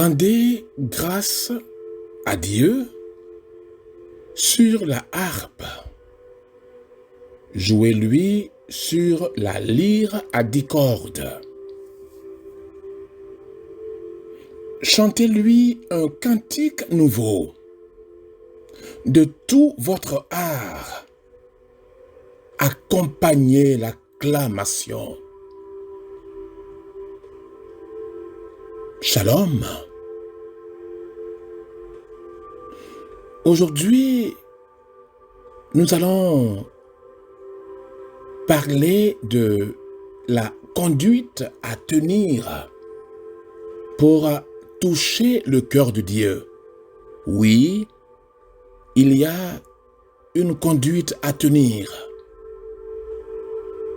Rendez grâce à Dieu sur la harpe. Jouez-lui sur la lyre à 10 cordes. Chantez-lui un cantique nouveau. De tout votre art, accompagnez l'acclamation. Shalom. Aujourd'hui, nous allons parler de la conduite à tenir pour toucher le cœur de Dieu. Oui, il y a une conduite à tenir.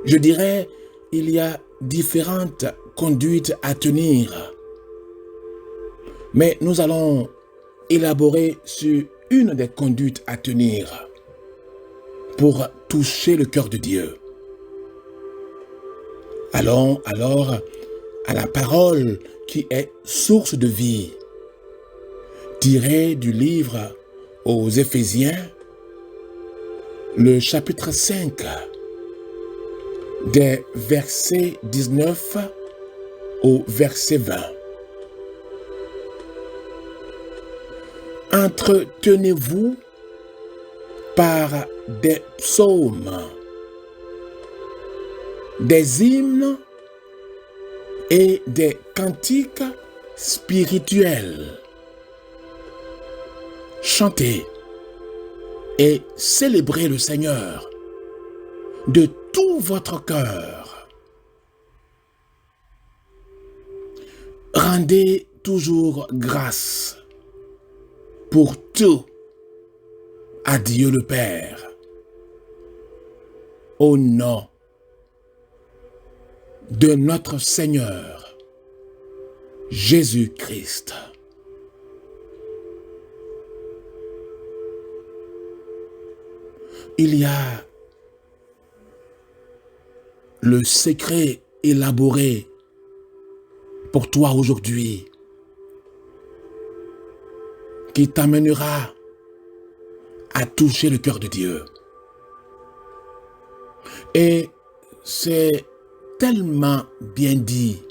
Je dirais, il y a différentes conduites à tenir. Mais nous allons élaborer sur une des conduites à tenir pour toucher le cœur de Dieu. Allons alors à la parole qui est source de vie, tirée du livre aux Éphésiens, le chapitre 5, des versets 19 au verset 20. Entretenez-vous par des psaumes, des hymnes et des cantiques spirituels. Chantez et célébrez le Seigneur de tout votre cœur. Rendez toujours grâce pour tout à Dieu le Père, au nom de notre Seigneur Jésus-Christ. Il y a le secret élaboré pour toi aujourd'hui qui t'amènera à toucher le cœur de Dieu. Et c'est tellement bien dit.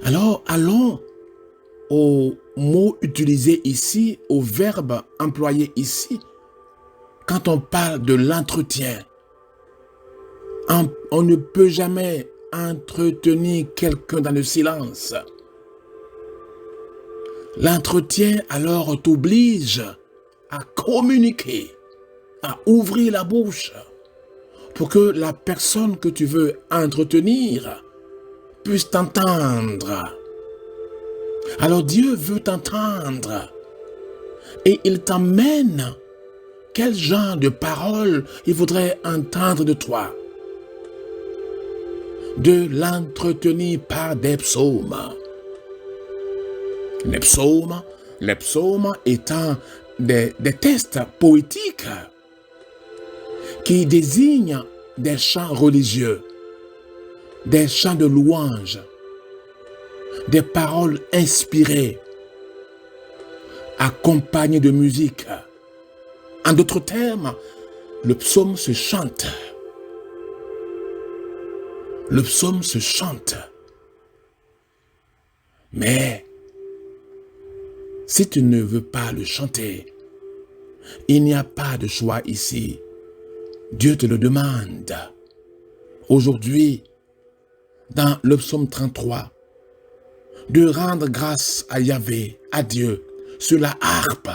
Alors, allons au mot utilisé ici, au verbe employé ici. Quand on parle de l'entretien, on ne peut jamais entretenir quelqu'un dans le silence. L'entretien alors t'oblige à communiquer, à ouvrir la bouche pour que la personne que tu veux entretenir puisse t'entendre. Alors Dieu veut t'entendre et il t'emmène. Quel genre de paroles il voudrait entendre de toi? De l'entretenir par des psaumes. Les psaumes étant des textes poétiques qui désignent des chants religieux, des chants de louange, des paroles inspirées, accompagnées de musique. En d'autres termes, le psaume se chante. Le psaume se chante. Mais si tu ne veux pas le chanter, il n'y a pas de choix ici. Dieu te le demande. Aujourd'hui, dans le psaume 33, de rendre grâce à Yahvé, à Dieu, sur la harpe,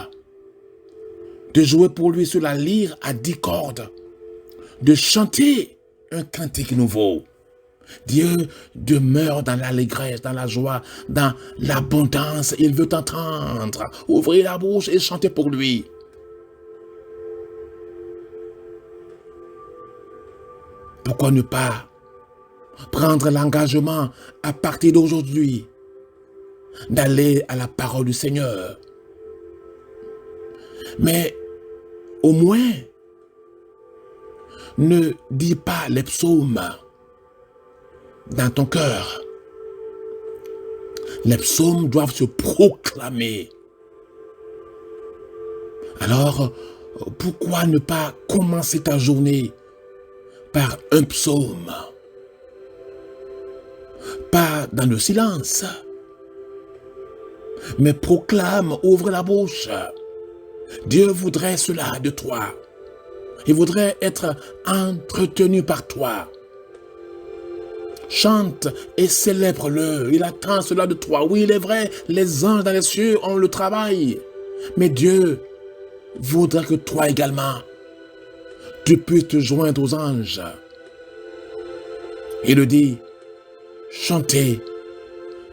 de jouer pour lui sur la lyre à 10 cordes, de chanter un cantique nouveau. Dieu demeure dans l'allégresse, dans la joie, dans l'abondance. Il veut t'entendre. Ouvrez la bouche et chantez pour lui. Pourquoi ne pas prendre l'engagement à partir d'aujourd'hui d'aller à la parole du Seigneur? Mais au moins, ne dis pas les psaumes dans ton cœur. Les psaumes doivent se proclamer. Alors, pourquoi ne pas commencer ta journée par un psaume? Pas dans le silence, mais proclame, ouvre la bouche. Dieu voudrait cela de toi. Il voudrait être entretenu par toi. Chante et célèbre-le. Il attend cela de toi. Oui, il est vrai, les anges dans les cieux ont le travail. Mais Dieu voudrait que toi également, tu puisses te joindre aux anges. Il le dit, chantez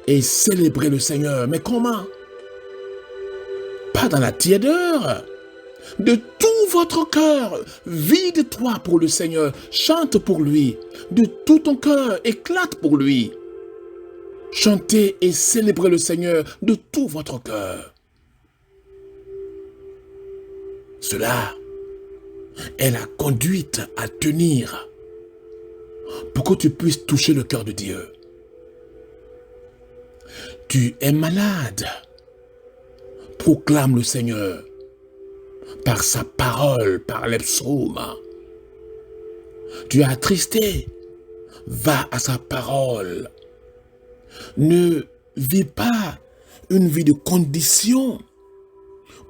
et célébrez le Seigneur. Mais comment? Pas dans la tiédeur. De tout votre cœur, vide-toi pour le Seigneur. Chante pour lui. De tout ton cœur, éclate pour lui. Chantez et célébrez le Seigneur de tout votre cœur. Cela est la conduite à tenir pour que tu puisses toucher le cœur de Dieu. Tu es malade. Proclame le Seigneur par sa parole, par les psaumes. Tu es attristé. Va à sa parole. Ne vis pas une vie de condition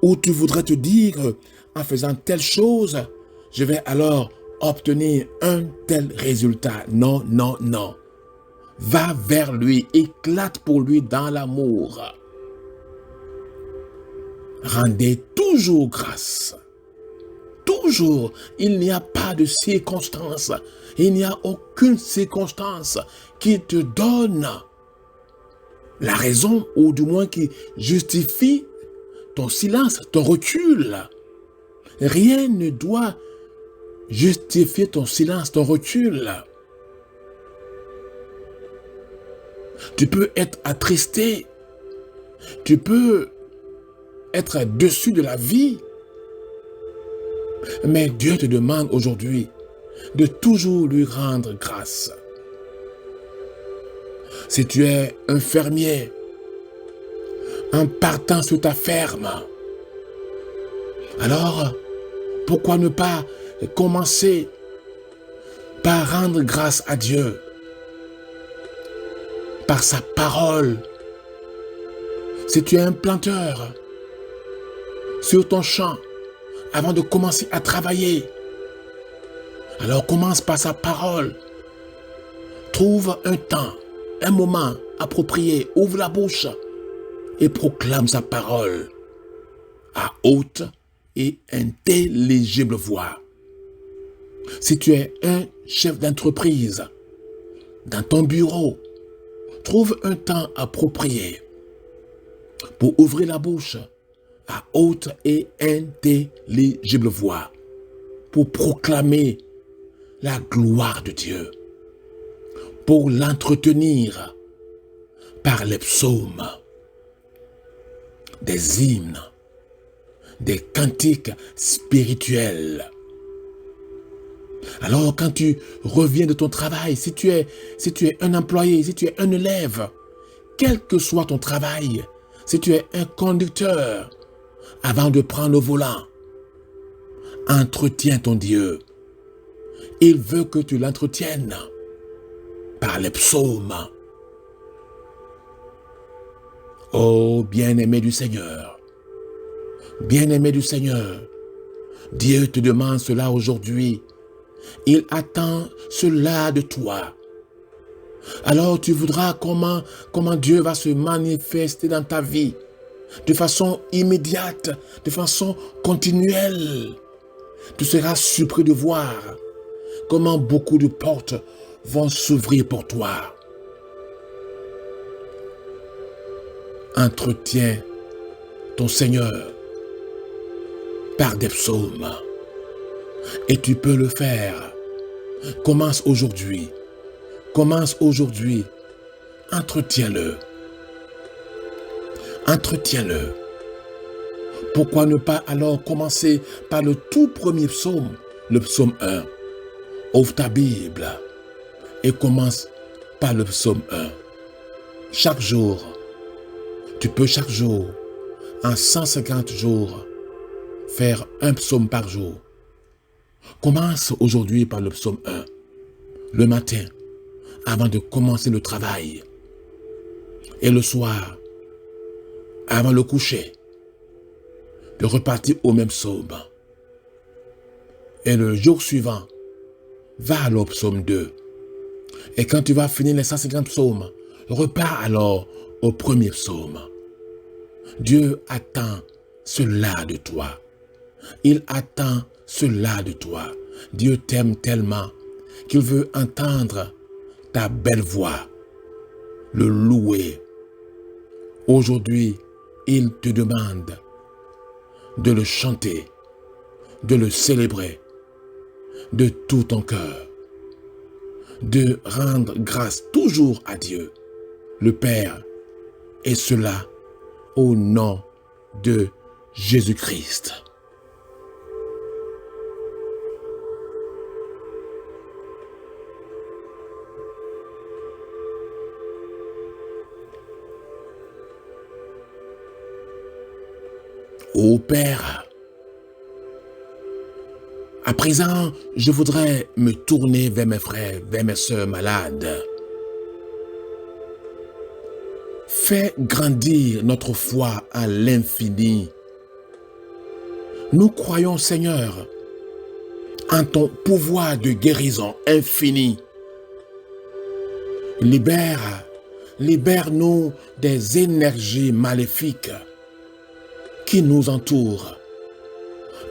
où tu voudrais te dire, en faisant telle chose, je vais alors obtenir un tel résultat. Non, non, non. Va vers lui, éclate pour lui dans l'amour. Rendez toujours grâce. Toujours, il n'y a pas de circonstance. Il n'y a aucune circonstance qui te donne la raison, ou du moins qui justifie ton silence, ton recul. Rien ne doit justifier ton silence, ton recul. Tu peux être attristé. Tu peux être déçu de la vie. Mais Dieu te demande aujourd'hui de toujours lui rendre grâce. Si tu es un fermier, en partant sur ta ferme, alors pourquoi ne pas commencer par rendre grâce à Dieu par sa parole? Si tu es un planteur sur ton champ, avant de commencer à travailler, alors commence par sa parole. Trouve un temps, un moment approprié, ouvre la bouche et proclame sa parole à haute et intelligible voix. Si tu es un chef d'entreprise, dans ton bureau, trouve un temps approprié pour ouvrir la bouche à haute et intelligible voix, pour proclamer la gloire de Dieu, pour l'entretenir par les psaumes, des hymnes, des cantiques spirituels. Alors quand tu reviens de ton travail, si tu es un employé, si tu es un élève, quel que soit ton travail, si tu es un conducteur, avant de prendre le volant, entretiens ton Dieu. Il veut que tu l'entretiennes par les psaumes. Oh, bien-aimé du Seigneur, bien-aimé du Seigneur, Dieu te demande cela aujourd'hui. Il attend cela de toi. Alors tu voudras comment Dieu va se manifester dans ta vie de façon immédiate, de façon continuelle. Tu seras surpris de voir comment beaucoup de portes vont s'ouvrir pour toi. Entretiens ton Seigneur par des psaumes. Et tu peux le faire. Commence aujourd'hui. Commence aujourd'hui. Entretiens-le. Entretiens-le. Pourquoi ne pas alors commencer par le tout premier psaume, le psaume 1. Ouvre ta Bible et commence par le psaume 1. Chaque jour, Tu peux chaque jour, en 150 jours, faire un psaume par jour. Commence aujourd'hui par le psaume 1, le matin, avant de commencer le travail. Et le soir, avant le coucher, de repartir au même psaume. Et le jour suivant, va alors au psaume 2. Et quand tu vas finir les 150 psaumes, repars alors au premier psaume. Dieu attend cela de toi. Il attend cela de toi. Dieu t'aime tellement qu'il veut entendre ta belle voix, le louer. Aujourd'hui, il te demande de le chanter, de le célébrer de tout ton cœur, de rendre grâce toujours à Dieu, le Père, et cela au nom de Jésus-Christ. Ô Père, à présent, je voudrais me tourner vers mes frères, vers mes sœurs malades. Fais grandir notre foi à l'infini. Nous croyons, Seigneur, en ton pouvoir de guérison infini. Libère-nous des énergies maléfiques qui nous entourent.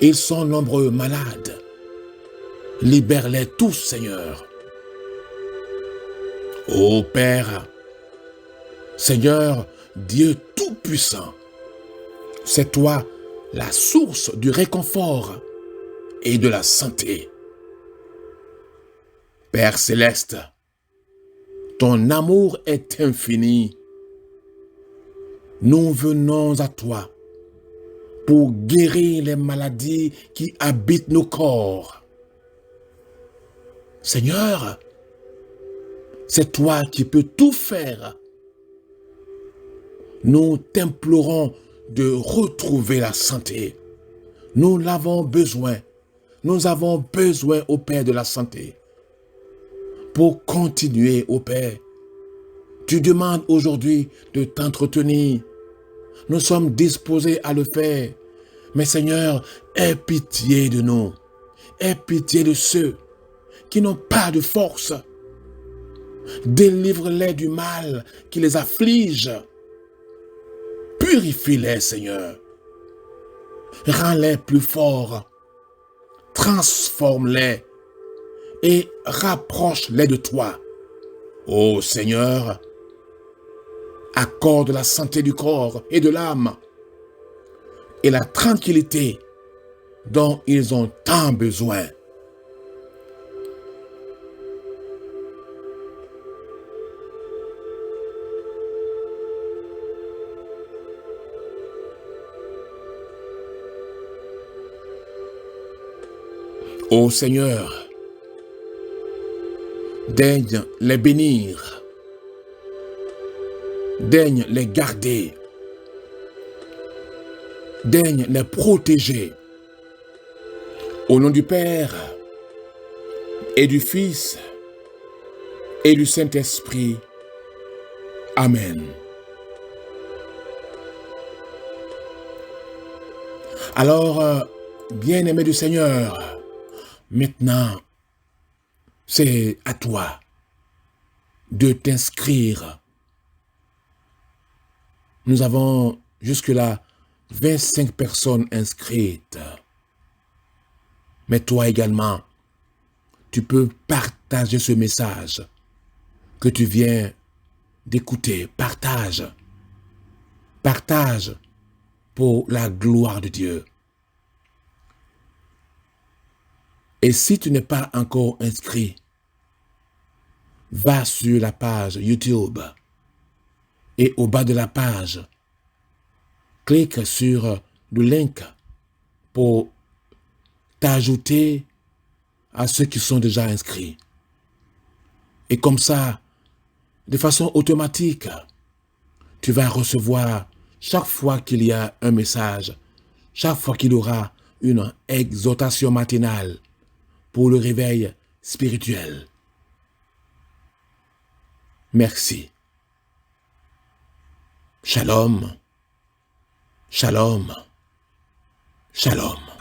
Ils sont nombreux malades. Libère-les tous, Seigneur. Ô Père, Seigneur, Dieu Tout-Puissant, c'est toi la source du réconfort et de la santé. Père Céleste, ton amour est infini. Nous venons à toi pour guérir les maladies qui habitent nos corps. Seigneur, c'est toi qui peux tout faire. Nous t'implorons de retrouver la santé. Nous l'avons besoin. Nous avons besoin, ô Père, de la santé. Pour continuer, ô Père, tu demandes aujourd'hui de t'entretenir. Nous sommes disposés à le faire. Mais Seigneur, aie pitié de nous. Aie pitié de ceux qui n'ont pas de force. Délivre-les du mal qui les afflige. Purifie-les, Seigneur. Rends-les plus forts. Transforme-les et rapproche-les de toi. Ô Seigneur, accorde la santé du corps et de l'âme et la tranquillité dont ils ont tant besoin. Ô Seigneur, daigne les bénir, daigne les garder, daigne les protéger. Au nom du Père et du Fils et du Saint-Esprit. Amen. Alors, bien-aimé du Seigneur, maintenant, c'est à toi de t'inscrire. Nous avons jusque-là 25 personnes inscrites. Mais toi également, tu peux partager ce message que tu viens d'écouter. Partage. Partage pour la gloire de Dieu. Et si tu n'es pas encore inscrit, va sur la page YouTube et au bas de la page, clique sur le link pour t'ajouter à ceux qui sont déjà inscrits. Et comme ça, de façon automatique, tu vas recevoir chaque fois qu'il y a un message, chaque fois qu'il y aura une exhortation matinale pour le réveil spirituel. Merci. Shalom, shalom, shalom.